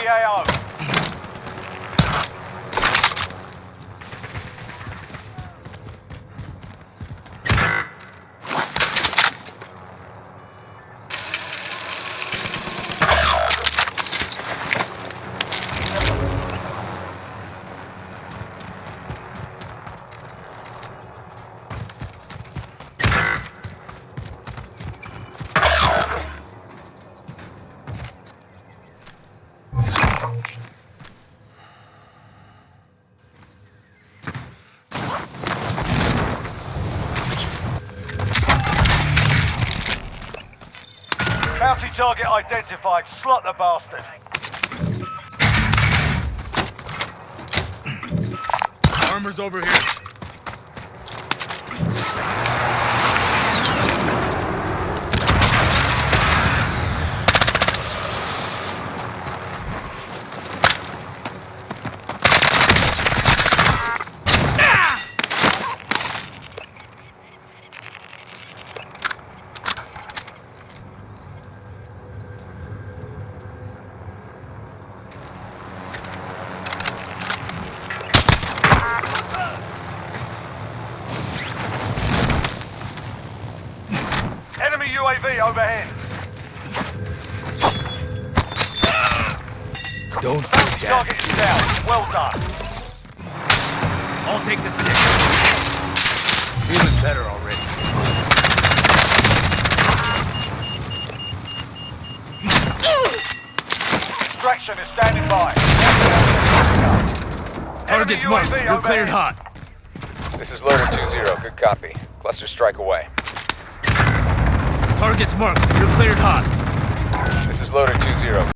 the AO. Bounty target identified. Slot the bastard. Armor's over here. Enemy UAV overhead. Don't Bounty forget. target is down. Well done. I'll take the stick. Feeling better already. Extraction is standing by. Target's Enemy marked. UAV You're cleared overhead. hot. This is Loader 2-0. Good copy. Cluster strike away. Target's marked. You're cleared hot. This is Loader 2-0.